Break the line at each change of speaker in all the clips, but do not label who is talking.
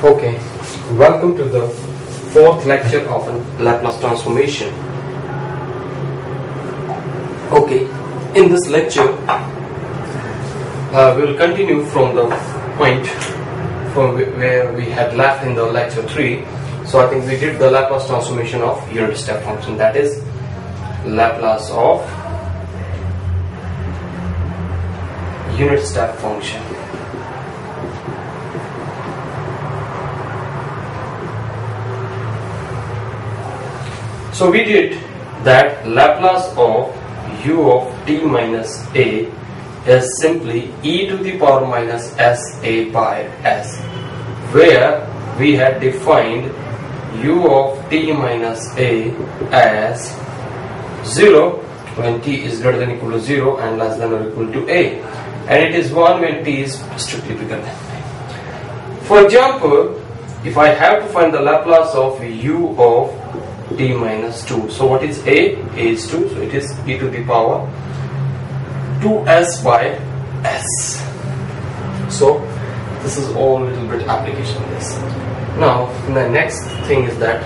Okay, welcome to the fourth lecture of Laplace transformation. Okay, in this lecture we will continue from the point from where we had left in the lecture 3. So I think we did the Laplace transformation of unit step function, that is Laplace of unit step function. So we did that Laplace of u of t minus a is simply e to the power minus sa by s, where we had defined u of t minus a as 0 when t is greater than or equal to 0 and less than or equal to a, and it is 1 when t is strictly bigger than a. For example, if I have to find the Laplace of u of t minus 2, so what is a? A is 2, so it is e to the power 2s by s. So this is all little bit application of this. Now the next thing is that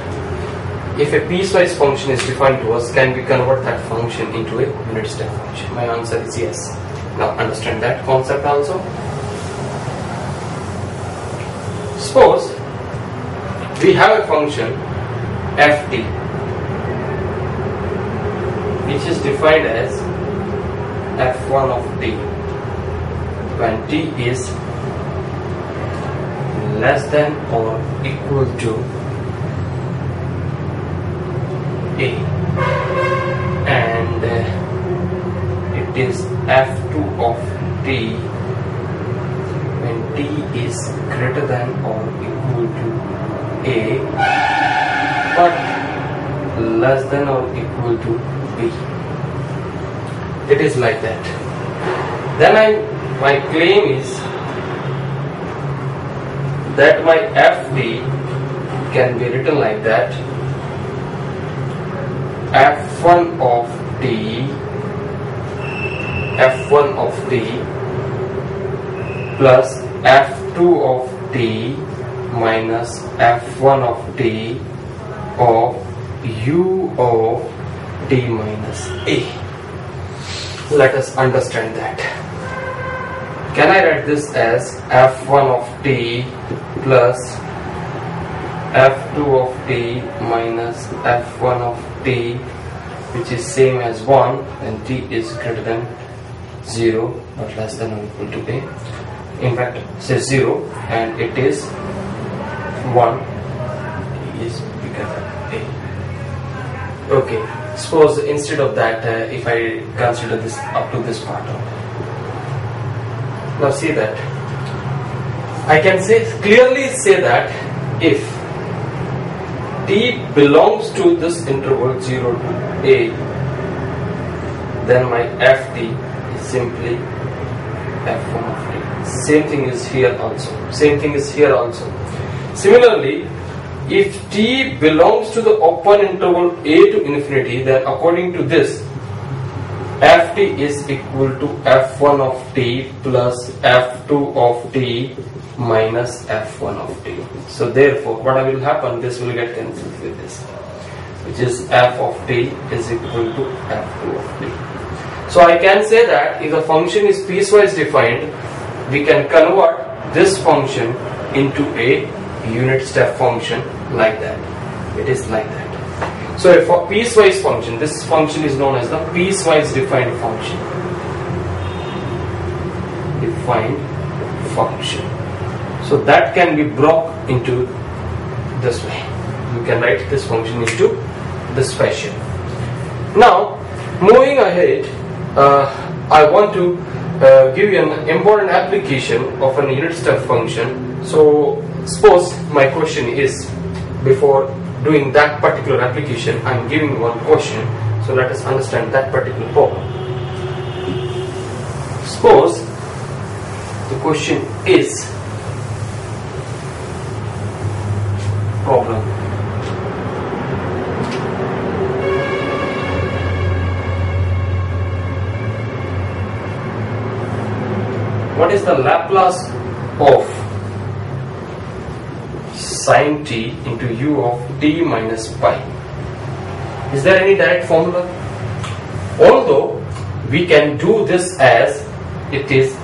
if a piecewise function is defined to us, can we convert that function into a unit step function? My answer is yes. Now understand that concept also. Suppose we have a function ft which is defined as f1 of t when t is less than or equal to a, and it is f2 of t when t is greater than or equal to a but less than or equal to b. It is like that. Then my claim is that my ft can be written like that: f1 of t plus f2 of t minus f1 of t of u of t minus a. Let us understand that. Can I write this as f1 of t plus f2 of t minus f1 of t, which is same as 1 when t is greater than 0 but less than or equal to a. In fact, say 0 and it is 1, t is bigger than a. Okay, suppose instead of that if I consider this up to this part of it. Now see that I can clearly say that if t belongs to this interval 0 to a, then my ft is simply f1 of t. Same thing is here also. Similarly, if t belongs to the open interval a to infinity, then according to this, ft is equal to f1 of t plus f2 of t minus f1 of t. So therefore, what will happen? This will get cancelled with this, which is f of t is equal to f2 of t. So I can say that if the function is piecewise defined, we can convert this function into a unit step function like that. It is like that. So if a piecewise function, this function is known as the piecewise defined function. So that can be brought into this way. You can write this function into this fashion. Now, moving ahead, I want to give you an important application of an unit step function. So suppose my question is, before doing that particular application, I am giving one question. So let us understand that particular problem. Suppose the question is problem. What is the Laplace of sine t into u of t minus pi. Is there any direct formula? Although we can do this as it is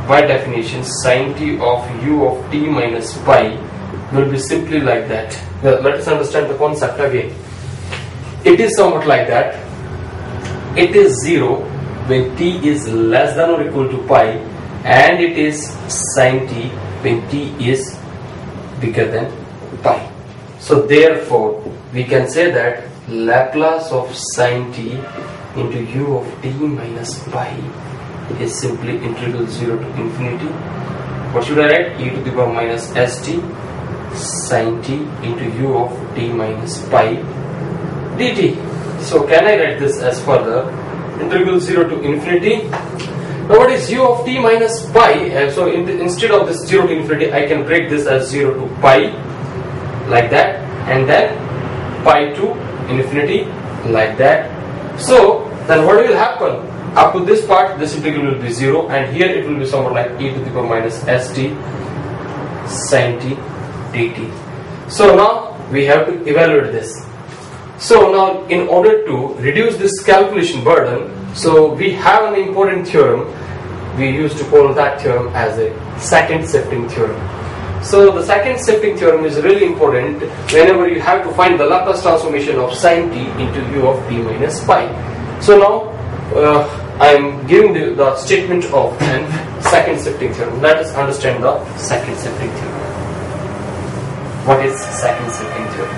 by definition sine t of u of t minus pi will be simply like that. Well, let us understand the concept again. It is somewhat like that. It is 0 when t is less than or equal to pi, and it is sine t when t is bigger than pi. So therefore we can say that Laplace of sine t into u of t minus pi is simply integral 0 to infinity. What should I write? E to the power minus st sine t into u of t minus pi dt. So can I write this as further? Integral 0 to infinity. Now what is u of t minus pi? So instead of this 0 to infinity, I can break this as 0 to pi like that, and then pi to infinity like that. So then what will happen? Up to this part, this integral will be 0, and here it will be somewhat like e to the power minus st sine t dt. So now we have to evaluate this. So now in order to reduce this calculation burden, so we have an important theorem. We used to call that theorem as a second Cepting theorem. So the second Cepting theorem is really important whenever you have to find the Laplace transformation of sine t into u of t minus pi. So now I am giving the statement of an second Cepting theorem. Let us understand the second Cepting theorem. What is second Cepting theorem?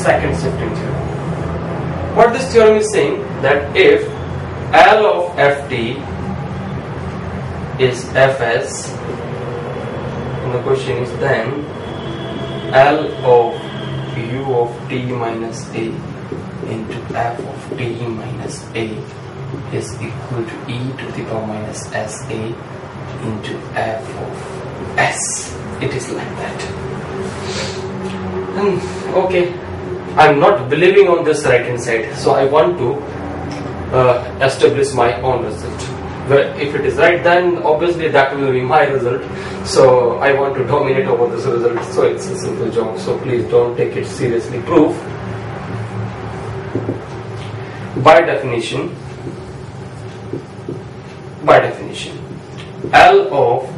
Second Cepting theorem. What this theorem is saying, that if L of ft is fs, and the question is then L of u of t minus a into f of t minus a is equal to e to the power minus sa into f of s. It is like that. Okay, I'm not believing on this right hand side, so I want to establish my own result. Well, if it is right, then obviously that will be my result. So I want to dominate over this result. So it's a simple joke. So please don't take it seriously. Proof. By definition, L of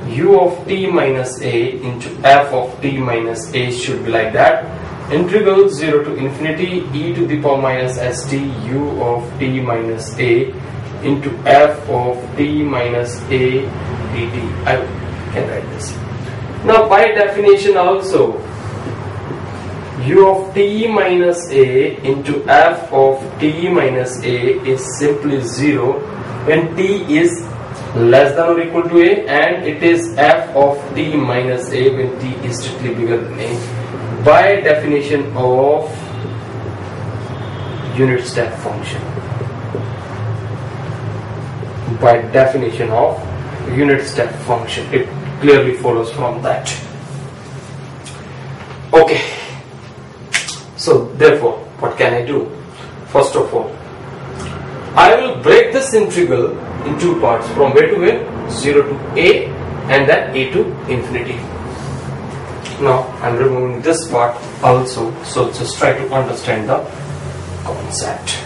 u of t minus a into f of t minus a should be like that. Integral 0 to infinity e to the power minus st u of t minus a into f of t minus a dt. I can write this. Now by definition also, u of t minus a into f of t minus a is simply 0 when t is less than or equal to a, and it is f of t minus a when t is strictly bigger than a. By definition of unit step function. By definition of unit step function, it clearly follows from that. Okay, so therefore what can I do? First of all, I will break this integral in two parts, from where to where? 0 to a, and then a to infinity. Now I'm removing this part also, so just try to understand the concept.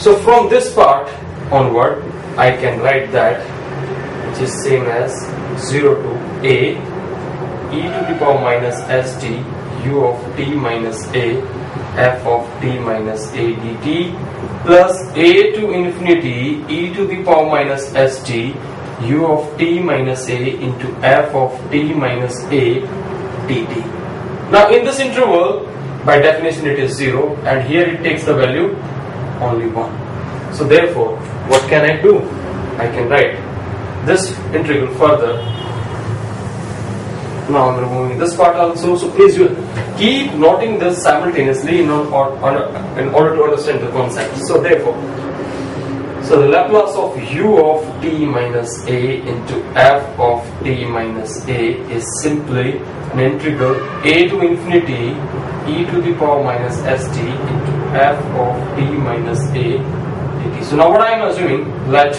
So from this part onward, I can write that, which is same as 0 to a e to the power minus st u of t minus a f of t minus a dt plus a to infinity e to the power minus st u of t minus a into f of t minus a dt. Now in this interval, by definition it is 0, and here it takes the value only 1. So therefore what can I do? I can write this integral further. Now I'm removing this part also, so please you keep noting this simultaneously in order to understand the concept. So therefore, So the Laplace of u of t minus a into f of t minus a is simply an integral a to infinity e to the power minus st into f of t minus a dt. So now what I am assuming, let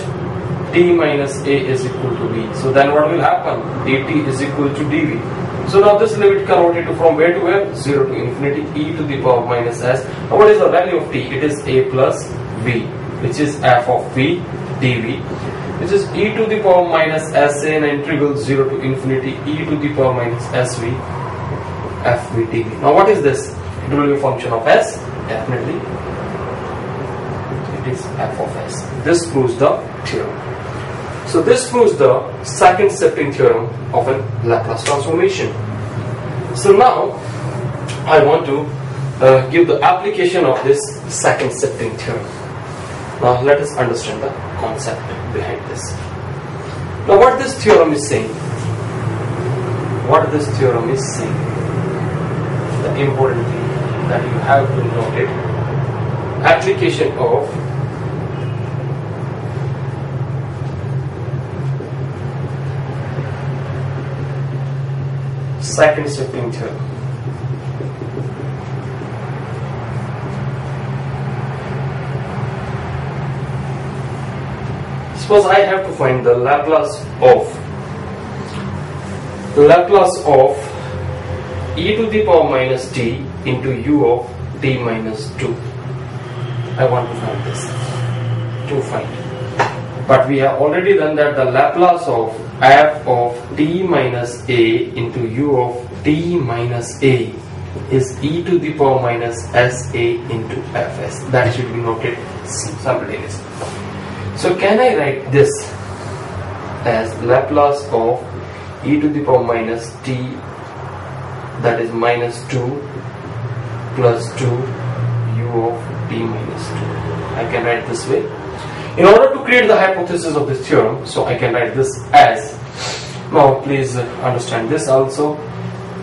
t minus a is equal to v. So then what will happen? dt is equal to dv. So now this limit converted to from where to where? 0 to infinity e to the power minus s. Now what is the value of t? It is a plus v, which is f of v dv, which is e to the power minus sa in integral 0 to infinity e to the power minus sv fv dv. Now what is this? It will be a function of s. Definitely it is f of s. This proves the theorem. So this proves the second Cepting theorem of a Laplace transformation. So now I want to give the application of this second Cepting theorem. Now let us understand the concept behind this. Now what this theorem is saying, the important thing that you have to note it, application of second Cepting theorem. Suppose I have to find the Laplace of e to the power minus t into u of t minus 2. I want to find this. But we have already done that the Laplace of f of t minus a into u of t minus a is e to the power minus sa into fs. That should be noted simultaneously. So can I write this as Laplace of e to the power minus t, that is minus 2 plus 2 u of t minus 2. I can write this way. In order to create the hypothesis of this theorem, so I can write this as, now please understand this also,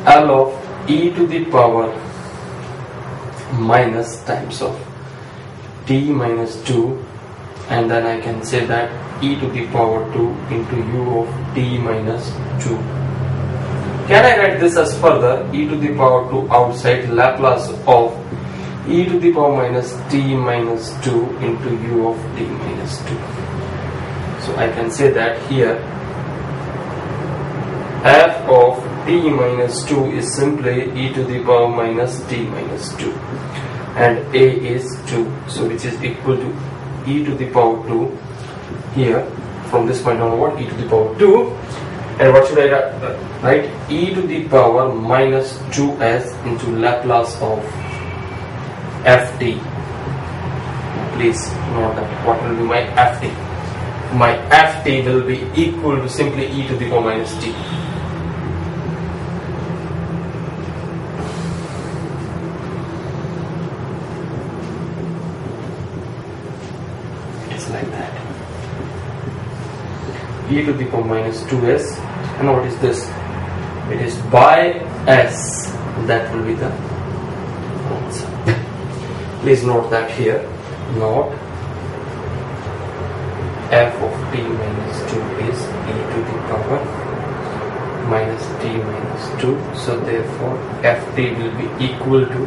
L of e to the power minus times of t minus 2, and then I can say that e to the power 2 into u of t minus 2. Can I write this as further e to the power 2 outside Laplace of e to the power minus t minus 2 into u of t minus 2. So I can say that here f of t minus 2 is simply e to the power minus t minus 2 and a is 2, so which is equal to e to the power 2 here from this point onward, e to the power 2, and what should I write? E to the power minus 2s into Laplace of ft. Please note that what will be my ft? My ft will be equal to simply e to the power minus t. It is like that. E to the power minus 2s, and what is this? It is by s. That will be the answer. Please note that here, note f of t minus 2 is e to the power minus t minus 2, so therefore ft will be equal to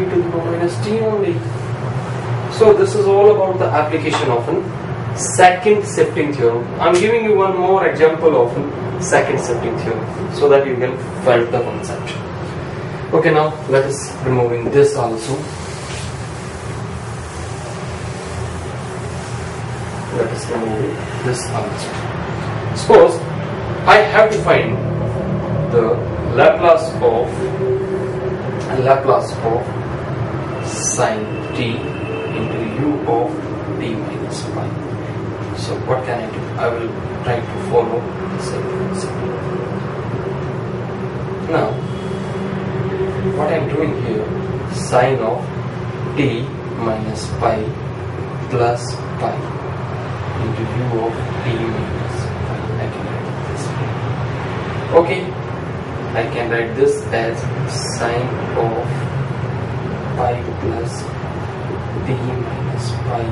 e to the power minus t only. So this is all about the application of a second Cepting theorem. I am giving you one more example of a second Cepting theorem so that you can felt the concept. Okay, now let us removing this also. Let us remove this also. Suppose I have to find the Laplace of sin t into u of t minus pi. So what can I do? I will try to follow the same principle. Now what I am doing here, sine of t minus pi plus pi into u of t minus pi. I can write it this way. Okay, I can write this as sine of pi plus t minus pi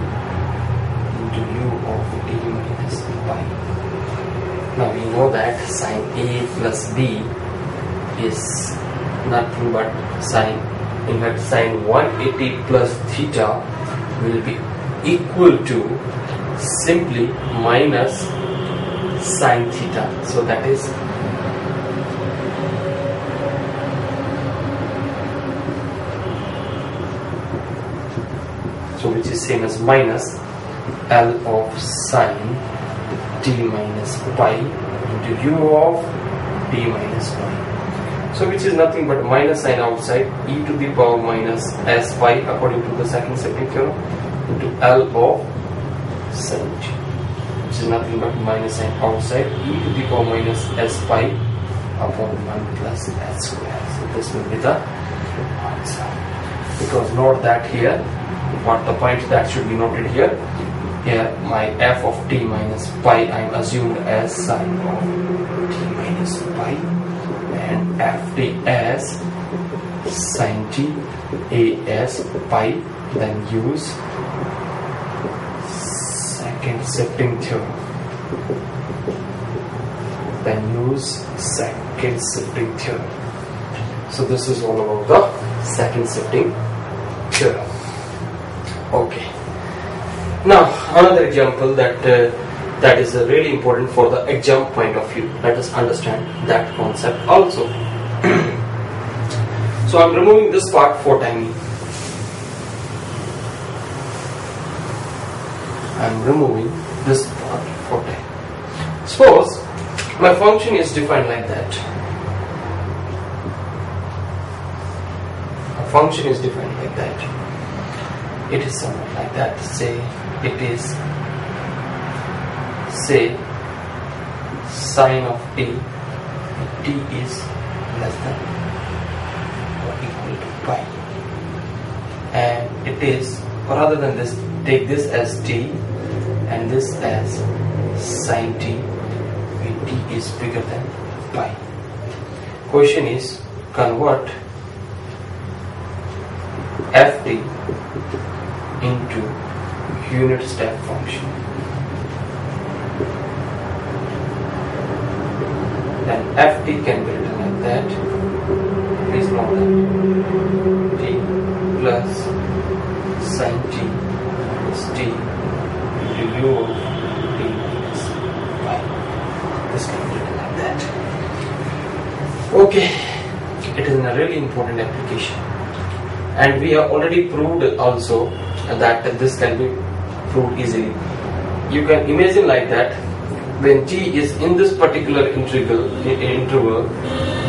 into u of t minus pi. Now we know that sine A plus B is nothing but sine, in fact sine 180 plus theta will be equal to simply minus sine theta. So that is which is same as minus L of sine t minus pi into u of t minus pi. So which is nothing but minus sign outside e to the power minus s pi according to the second Cepting theorem into L of sine t, which is nothing but minus sign outside e to the power minus s pi upon 1 plus s square. So this will be the answer. Because note that here, what the point that should be noted here, my f of t minus pi I am assumed as sine of t minus pi, and ft as sine t, a as pi, then use second Cepting theorem. So this is all about the second Cepting theorem. Okay. Now another example that is really important for the exam point of view. Let us understand that concept also. So I'm removing this part for timing. I'm removing this part for time. Suppose my function is defined like that. A function is defined like that. It is somewhat like that. Say it is, say sine of t, t is less than or equal to pi, and it is, or rather than this, take this as t and this as sine t when t is bigger than pi. Question is, convert ft into unit step function. Then ft can be written like that. Please note that t plus sine t is t into u of t minus pi. This can be written like that. Okay, it is a really important application, and we have already proved also that this can be proved easily. You can imagine like that, when t is in this particular interval,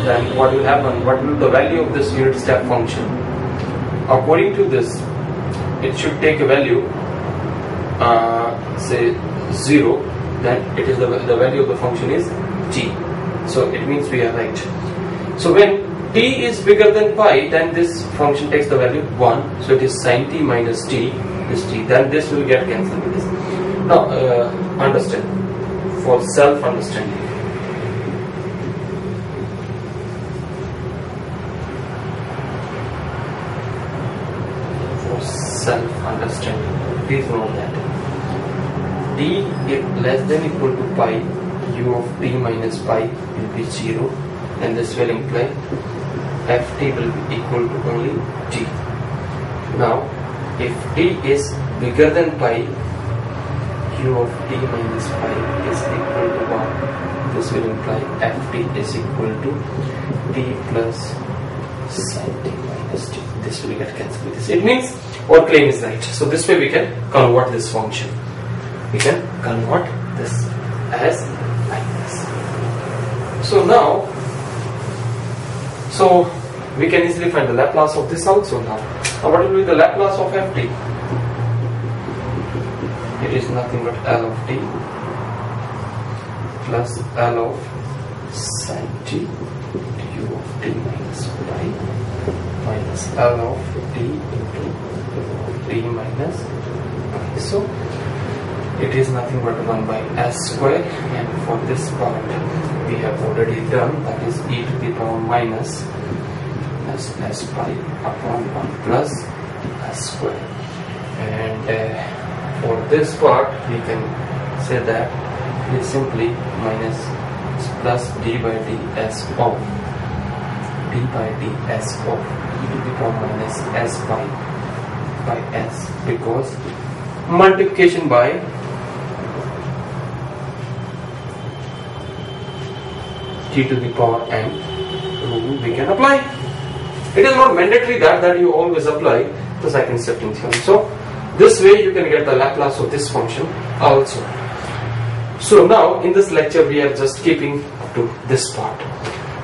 then what will happen, what will be the value of this unit step function? According to this, it should take a value, say 0, then it is the value of the function is t. So it means we are right. So when t is bigger than pi, then this function takes the value 1, so it is sine t minus t is t, then this will get cancelled with this. Now understand, for self-understanding, please note that t if less than equal to pi, u of t minus pi will be 0, and this will imply ft will be equal to only t. Now if t is bigger than pi, u of t minus pi is equal to 1. This will imply ft is equal to t plus sine t minus t. This will get cancelled with this. It means our claim is right. So this way we can convert this function. We can convert this as like this. So now, we can easily find the Laplace of this also now. Now what will be the Laplace of ft? It is nothing but L of t plus L of sine t u of t minus pi minus L of t into t minus pi. So it is nothing but 1 by s square, and for this part we have already done, that is e to the power minus s pi upon 1 plus s square, and for this part we can say that it is simply minus plus d by ds of e to the power minus s by s, because multiplication by t to the power n rule we can apply. It is not mandatory that you always apply the second Cepting theorem. So this way you can get the Laplace of this function also. So now in this lecture we are just keeping up to this part,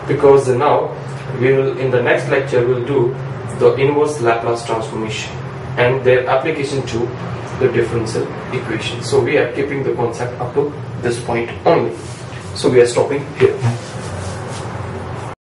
because now we will, in the next lecture we will do the inverse Laplace transformation and their application to the differential equation. So we are keeping the concept up to this point only. So we are stopping here.